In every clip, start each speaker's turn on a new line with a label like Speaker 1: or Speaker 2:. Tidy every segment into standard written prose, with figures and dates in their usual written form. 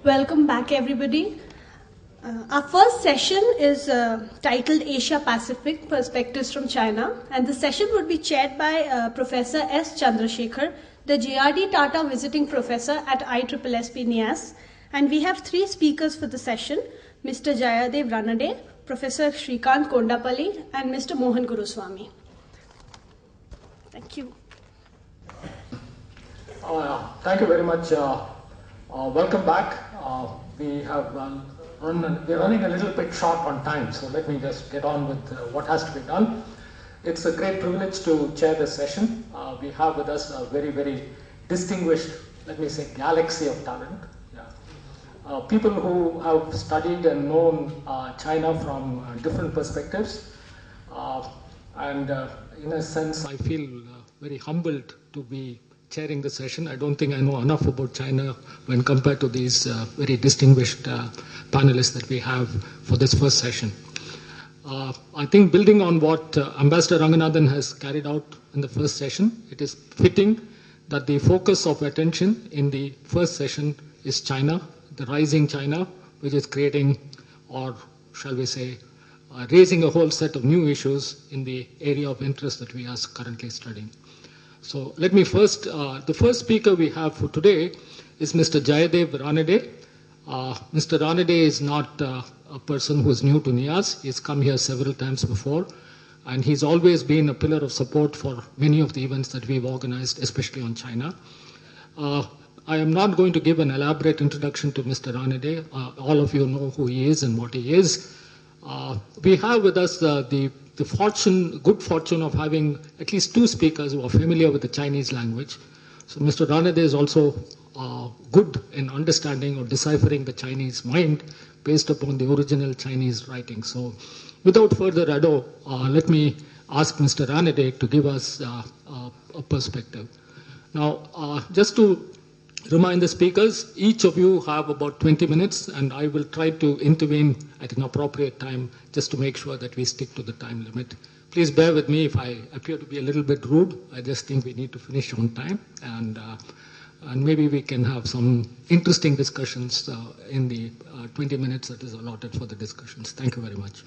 Speaker 1: Welcome back, everybody. Our first session is titled Asia Pacific Perspectives from China, and the session would be chaired by Professor S. Chandrasekhar, the JRD Tata Visiting Professor at ISSSP NIAS. And we have three speakers for the session, Mr. Jayadev Ranade, Professor Shrikant Kondapalli, and Mr. Mohan Guruswamy. Thank you.
Speaker 2: Thank you very much. Welcome back. We're running a little bit short on time, so let me just get on with what has to be done. It's a great privilege to chair this session. We have with us a very, very distinguished, let me say, galaxy of talent. People who have studied and known China from different perspectives. In a sense, I feel very humbled to be chairing the session. I don't think I know enough about China when compared to these very distinguished panelists that we have for this first session. I think building on what Ambassador Ranganathan has carried out in the first session, it is fitting that the focus of attention in the first session is China, the rising China, which is creating, or shall we say, raising a whole set of new issues in the area of interest that we are currently studying. So let me first, the first speaker we have for today is Mr. Jayadev Ranade. Mr. Ranade is not a person who is new to NIAS. He's come here several times before, and he's always been a pillar of support for many of the events that we've organized, especially on China. I am not going to give an elaborate introduction to Mr. Ranade. All of you know who he is and what he is. We have with us the good fortune of having at least two speakers who are familiar with the Chinese language. So Mr. Ranade is also good in understanding or deciphering the Chinese mind based upon the original Chinese writing. So without further ado, let me ask Mr. Ranade to give us a perspective. Now, just to remind the speakers, each of you have about 20 minutes, and I will try to intervene at an appropriate time just to make sure that we stick to the time limit. Please bear with me if I appear to be a little bit rude. I just think we need to finish on time, and maybe we can have some interesting discussions in the 20 minutes that is allotted for the discussions. Thank you very much.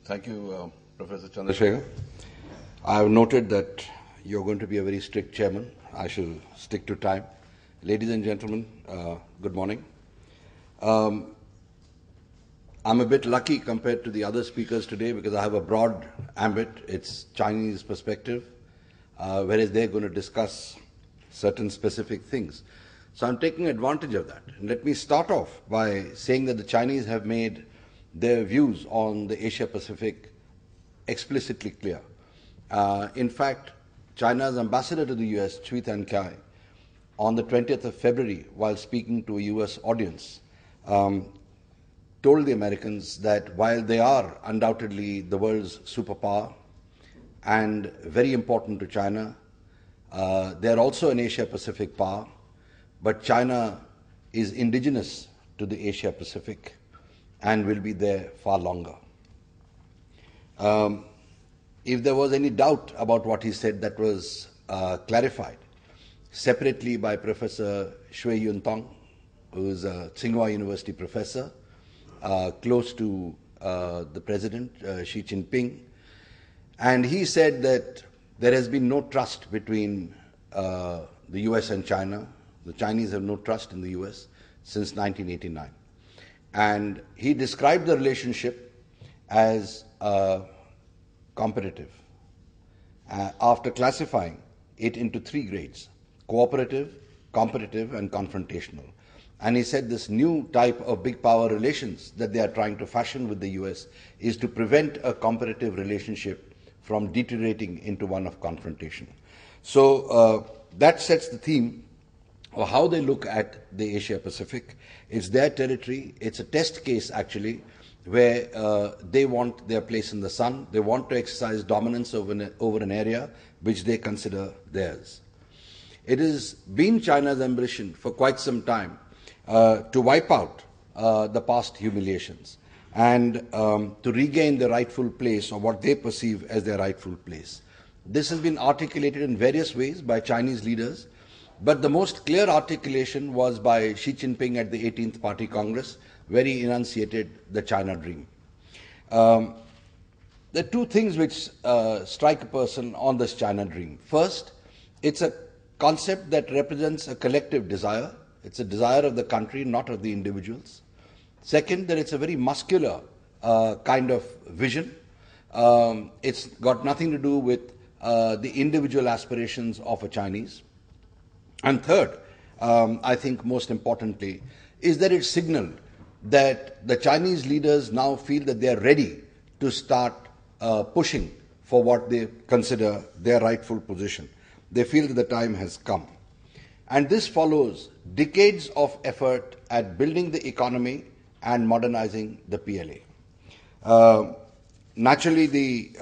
Speaker 3: Thank you, Professor Chandrasekhar. I have noted that you're going to be a very strict chairman. I shall stick to time. Ladies and gentlemen, good morning. I'm a bit lucky compared to the other speakers today because I have a broad ambit. It's Chinese perspective, whereas they're going to discuss certain specific things. So I'm taking advantage of that. And let me start off by saying that the Chinese have made their views on the Asia Pacific explicitly clear. In fact, China's ambassador to the US, Cui Tan-kai, on the 20th of February, while speaking to a US audience, told the Americans that while they are undoubtedly the world's superpower and very important to China, they are also an Asia-Pacific power, but China is indigenous to the Asia-Pacific and will be there far longer. If there was any doubt about what he said, that was clarified separately by Professor Shui Yuntong, who is a Tsinghua University professor, close to the President, Xi Jinping. And he said that there has been no trust between the US and China. The Chinese have no trust in the US since 1989. And he described the relationship as competitive, after classifying it into three grades: cooperative, competitive, and confrontational. And he said this new type of big power relations that they are trying to fashion with the US is to prevent a competitive relationship from deteriorating into one of confrontation. So that sets the theme of how they look at the Asia Pacific. It's their territory. It's a test case, actually, where they want their place in the sun. They want to exercise dominance over an area which they consider theirs. It has been China's ambition for quite some time to wipe out the past humiliations and to regain the rightful place, or what they perceive as their rightful place. This has been articulated in various ways by Chinese leaders, But the most clear articulation was by Xi Jinping at the 18th Party Congress, where he enunciated the China dream. There are two things which strike a person on this China dream. First, it's a concept that represents a collective desire. It's a desire of the country, not of the individuals. Second, that it's a very muscular kind of vision. It's got nothing to do with the individual aspirations of a Chinese. And third, I think most importantly, is that it signaled that the Chinese leaders now feel that they are ready to start pushing for what they consider their rightful position. They feel that the time has come. And this follows decades of effort at building the economy and modernizing the PLA. Naturally, the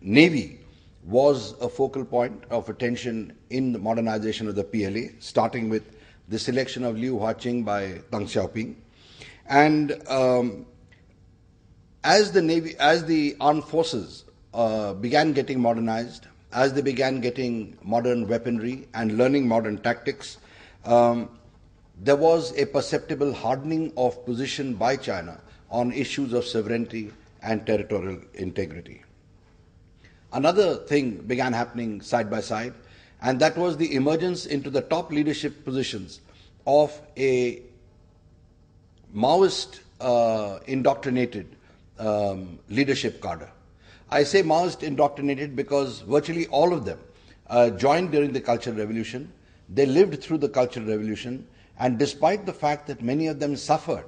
Speaker 3: Navy was a focal point of attention in the modernization of the PLA, starting with the selection of Liu Huaqing by Deng Xiaoping. And as the armed forces began getting modernized, as they began getting modern weaponry and learning modern tactics, there was a perceptible hardening of position by China on issues of sovereignty and territorial integrity. Another thing began happening side by side, and that was the emergence into the top leadership positions of a Maoist indoctrinated leadership cadre. I say Maoist indoctrinated because virtually all of them joined during the Cultural Revolution. They lived through the Cultural Revolution, and despite the fact that many of them suffered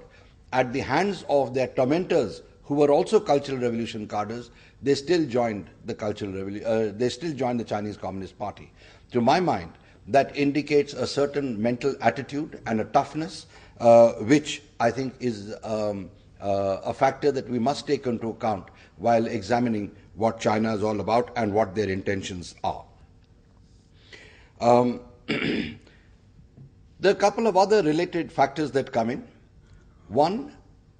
Speaker 3: at the hands of their tormentors, who were also Cultural Revolution cadres, they still joined the they still joined the Chinese Communist Party. To my mind, that indicates a certain mental attitude and a toughness, which I think is a factor that we must take into account while examining what China is all about and what their intentions are. There are a couple of other related factors that come in. One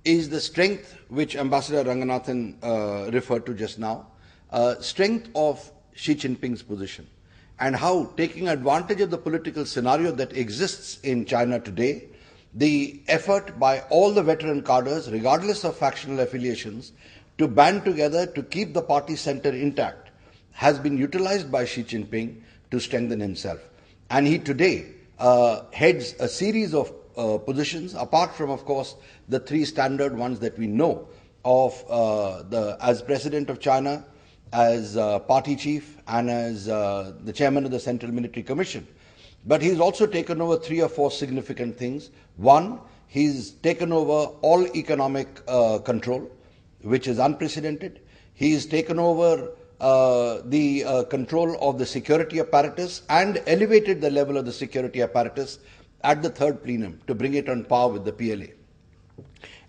Speaker 3: is the strength which Ambassador Ranganathan referred to just now, strength of Xi Jinping's position, and how, taking advantage of the political scenario that exists in China today, the effort by all the veteran cadres, regardless of factional affiliations, to band together to keep the party center intact has been utilized by Xi Jinping to strengthen himself. And he today heads a series of positions, apart from, of course, the three standard ones that we know of as President of China, as party chief, and as the chairman of the Central Military Commission. But he's also taken over three or four significant things. One, he's taken over all economic control, which is unprecedented. He's taken over the control of the security apparatus and elevated the level of the security apparatus at the third plenum to bring it on par with the PLA.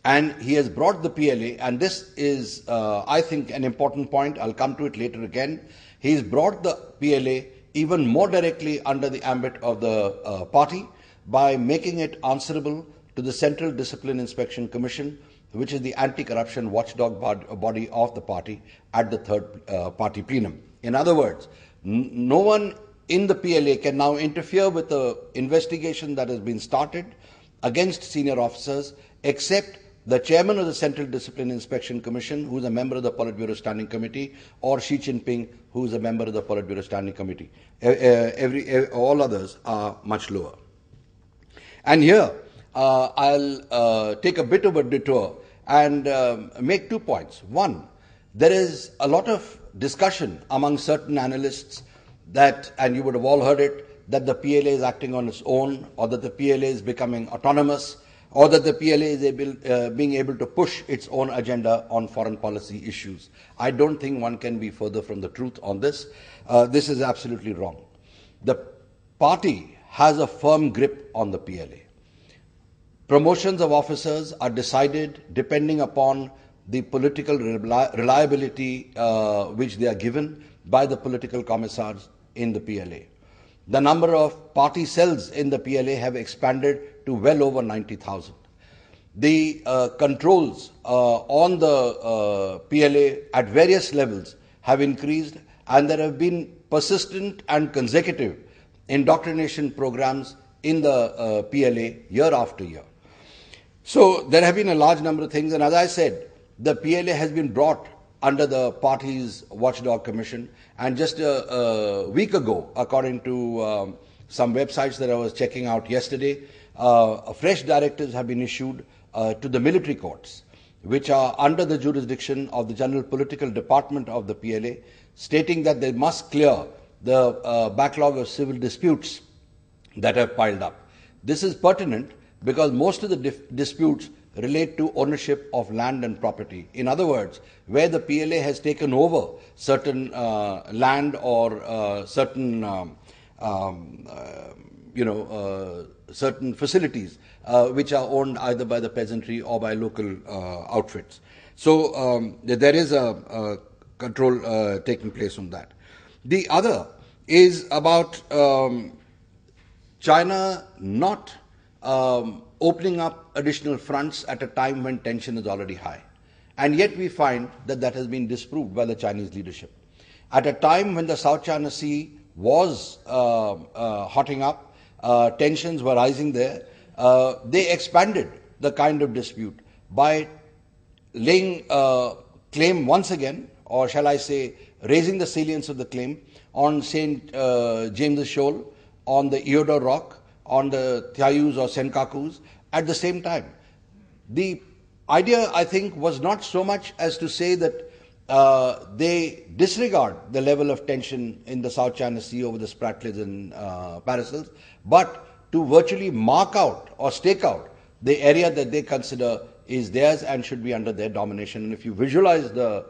Speaker 3: And he has brought the PLA, and this is, I think, an important point. I'll come to it later again. He's brought the PLA even more directly under the ambit of the party by making it answerable to the Central Discipline Inspection Commission, which is the anti-corruption watchdog body of the party at the third party plenum. In other words, no one in the PLA can now interfere with the investigation that has been started against senior officers, except the chairman of the Central Discipline Inspection Commission, who is a member of the Politburo Standing Committee, or Xi Jinping, who is a member of the Politburo Standing Committee. All others are much lower. And here, I'll take a bit of a detour and make 2 points. One, there is a lot of discussion among certain analysts that, and you would have all heard it, that the PLA is acting on its own, or that the PLA is becoming autonomous, or that the PLA is being able to push its own agenda on foreign policy issues. I don't think one can be further from the truth on this. This is absolutely wrong. The party has a firm grip on the PLA. Promotions of officers are decided depending upon the political reliability which they are given by the political commissars in the PLA. The number of party cells in the PLA have expanded to well over 90,000. The controls on the PLA at various levels have increased, and there have been persistent and consecutive indoctrination programs in the PLA year after year. So there have been a large number of things, and as I said, the PLA has been brought under the party's watchdog commission, and just a week ago, according to some websites that I was checking out yesterday, fresh directives have been issued to the military courts, which are under the jurisdiction of the General Political Department of the PLA, stating that they must clear the backlog of civil disputes that have piled up. This is pertinent because most of the disputes relate to ownership of land and property. In other words, where the PLA has taken over certain land or certain certain facilities which are owned either by the peasantry or by local outfits. So there is a control taking place on that. The other is about China not opening up additional fronts at a time when tension is already high. And yet we find that that has been disproved by the Chinese leadership. At a time when the South China Sea was hotting up, tensions were rising there, they expanded the kind of dispute by laying claim once again, or shall I say, raising the salience of the claim on St. James's Shoal, on the Eodor Rock, on the Thiayus or Senkakus at the same time. The idea, I think, was not so much as to say that they disregard the level of tension in the South China Sea over the Spratlys and Paracels, but to virtually mark out or stake out the area that they consider is theirs and should be under their domination. And if you visualize the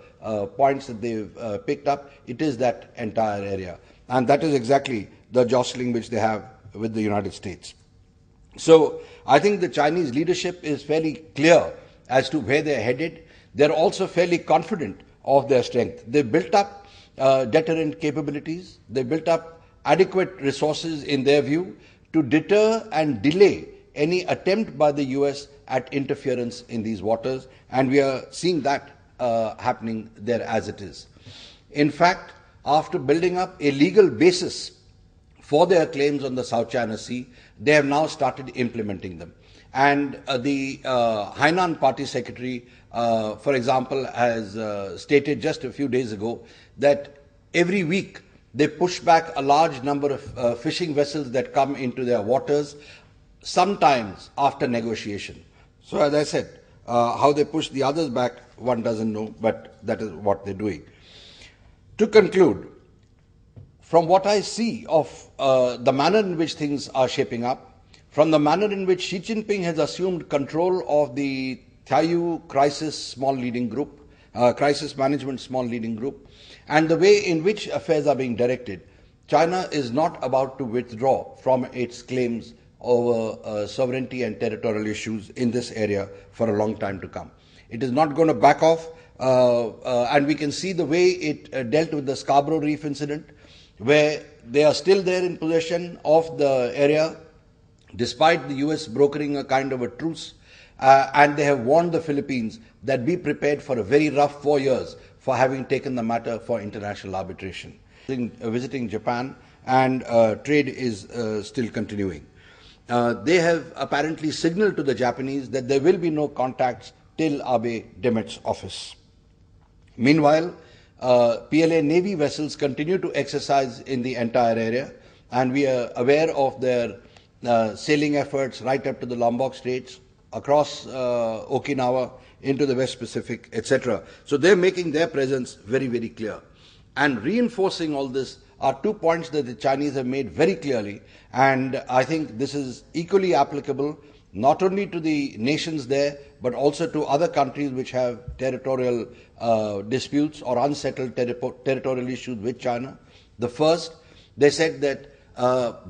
Speaker 3: points that they've picked up, it is that entire area. And that is exactly the jostling which they have with the United States. So I think the Chinese leadership is fairly clear as to where they're headed. They're also fairly confident of their strength. They've built up deterrent capabilities. They built up adequate resources in their view to deter and delay any attempt by the US at interference in these waters, and we are seeing that happening there as it is. In fact, after building up a legal basis for their claims on the South China Sea, they have now started implementing them. And the Hainan Party Secretary, for example, has stated just a few days ago that every week they push back a large number of fishing vessels that come into their waters, sometimes after negotiation. So as I said, how they push the others back, one doesn't know, but that is what they're doing. To conclude, from what I see of the manner in which things are shaping up, from the manner in which Xi Jinping has assumed control of the Thiayu Crisis Management Small Leading Group, and the way in which affairs are being directed, China is not about to withdraw from its claims over sovereignty and territorial issues in this area for a long time to come. It is not going to back off, and we can see the way it dealt with the Scarborough Reef incident, where they are still there in possession of the area, despite the US brokering a kind of a truce, and they have warned the Philippines that be prepared for a very rough 4 years for having taken the matter for international arbitration. Visiting Japan, and trade is still continuing. They have apparently signaled to the Japanese that there will be no contacts till Abe demits office. Meanwhile, PLA Navy vessels continue to exercise in the entire area, and we are aware of their sailing efforts right up to the Lombok Straits, across Okinawa, into the West Pacific, etc. So they're making their presence very, very clear. And reinforcing all this are 2 points that the Chinese have made very clearly, and I think this is equally applicable not only to the nations there, but also to other countries which have territorial disputes or unsettled territorial issues with China. The first, they said that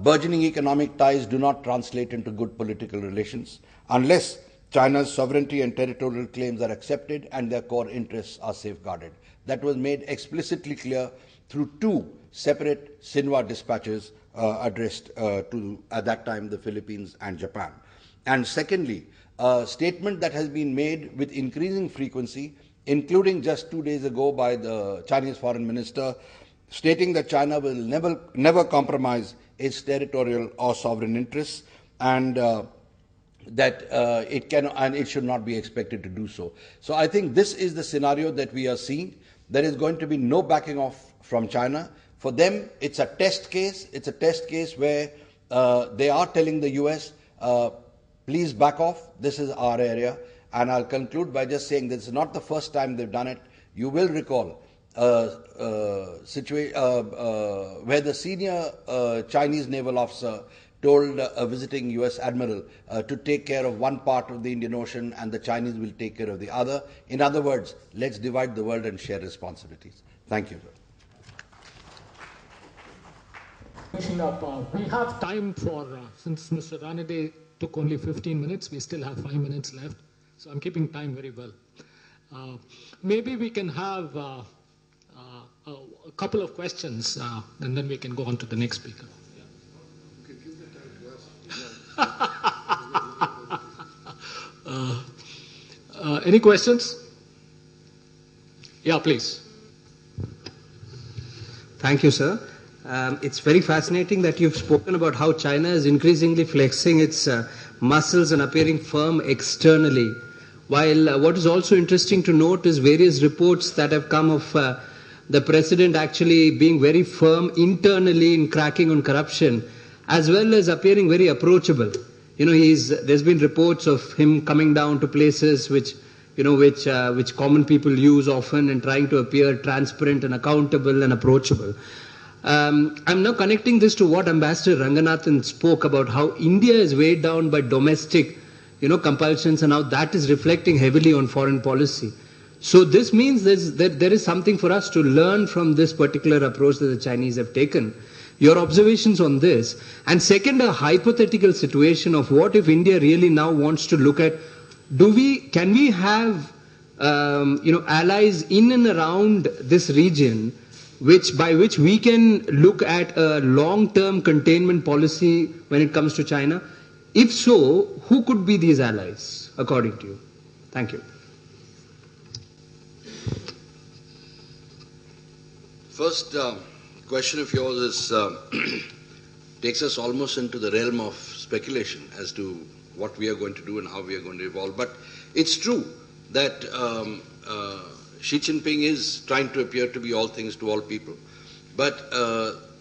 Speaker 3: burgeoning economic ties do not translate into good political relations unless China's sovereignty and territorial claims are accepted and their core interests are safeguarded. That was made explicitly clear through 2 separate Xinhua dispatches addressed to, at that time, the Philippines and Japan. And secondly, a statement that has been made with increasing frequency, including just 2 days ago by the Chinese foreign minister, stating that China will never compromise its territorial or sovereign interests, and that it can and it should not be expected to do so. So I think this is the scenario that we are seeing. There is going to be no backing off from China. For them, it's a test case. It's a test case where they are telling the US, please back off, this is our area. And I'll conclude by just saying this is not the first time they've done it. You will recall where the senior Chinese naval officer told a visiting US admiral to take care of one part of the Indian Ocean and the Chinese will take care of the other. In other words, let's divide the world and share responsibilities. Thank you.
Speaker 2: Finishing up, we have time for, since Mr. Ranade took only 15 minutes, we still have 5 minutes left. So I'm keeping time very well. Maybe we can have a couple of questions and then we can go on to the next speaker. Any questions? Yeah, please.
Speaker 4: Thank you, sir. It's very fascinating that you've spoken about how China is increasingly flexing its muscles and appearing firm externally. While what is also interesting to note is various reports that have come of the president actually being very firm internally in cracking on corruption, as well as appearing very approachable. You know, there's been reports of him coming down to places which common people use often and trying to appear transparent and accountable and approachable. I'm now connecting this to what Ambassador Ranganathan spoke about, how India is weighed down by domestic, compulsions, and how that is reflecting heavily on foreign policy. So this means there is something for us to learn from this particular approach that the Chinese have taken. Your observations on this. And second, a hypothetical situation of what if India really now wants to look at, can we have, allies in and around this region by which we can look at a long-term containment policy when it comes to China? If so, who could be these allies, according to you? Thank you.
Speaker 3: First question of yours is takes us almost into the realm of speculation as to what we are going to do and how we are going to evolve. But it's true that Xi Jinping is trying to appear to be all things to all people. But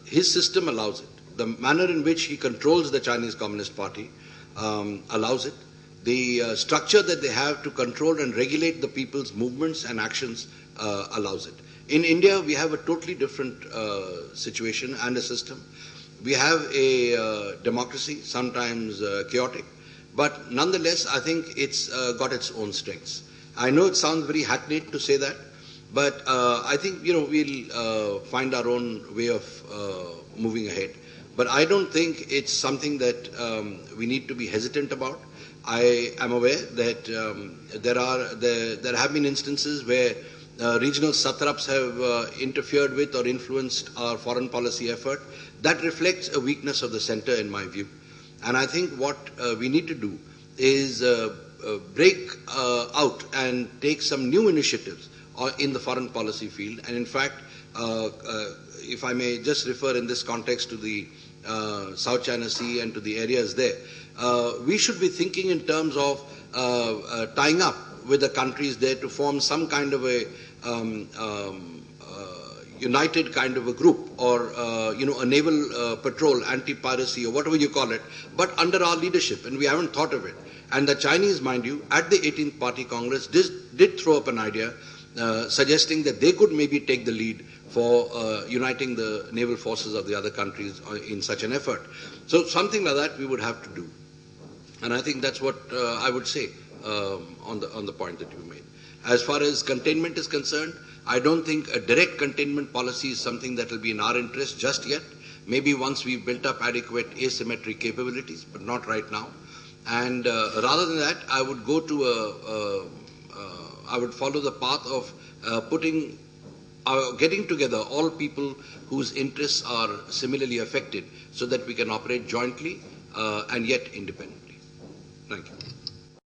Speaker 3: his system allows it. The manner in which he controls the Chinese Communist Party allows it. The structure that they have to control and regulate the people's movements and actions allows it. In India, we have a totally different situation and a system. We have a democracy, sometimes chaotic, but nonetheless, I think it's got its own strengths. I know it sounds very hackneyed to say that, but I think we'll find our own way of moving ahead. But I don't think it's something that we need to be hesitant about. I am aware that there have been instances where regional satraps have interfered with or influenced our foreign policy effort. That reflects a weakness of the center, in my view. And I think what we need to do is break out and take some new initiatives in the foreign policy field. And in fact, if I may just refer in this context to the South China Sea and to the areas there, we should be thinking in terms of tying up with the countries there to form some kind of a united kind of a group, or a naval patrol, anti-piracy, or whatever you call it, but under our leadership, and we haven't thought of it. And the Chinese, mind you, at the 18th Party Congress did throw up an idea suggesting that they could maybe take the lead for uniting the naval forces of the other countries in such an effort. So something like that we would have to do. And I think that's what I would say on the point that you made. As far as containment is concerned, I don't think a direct containment policy is something that will be in our interest just yet. Maybe once we've built up adequate asymmetric capabilities, but not right now. And rather than that, I would go to I would follow the path of getting together all people whose interests are similarly affected, so that we can operate jointly and yet independently. Thank you.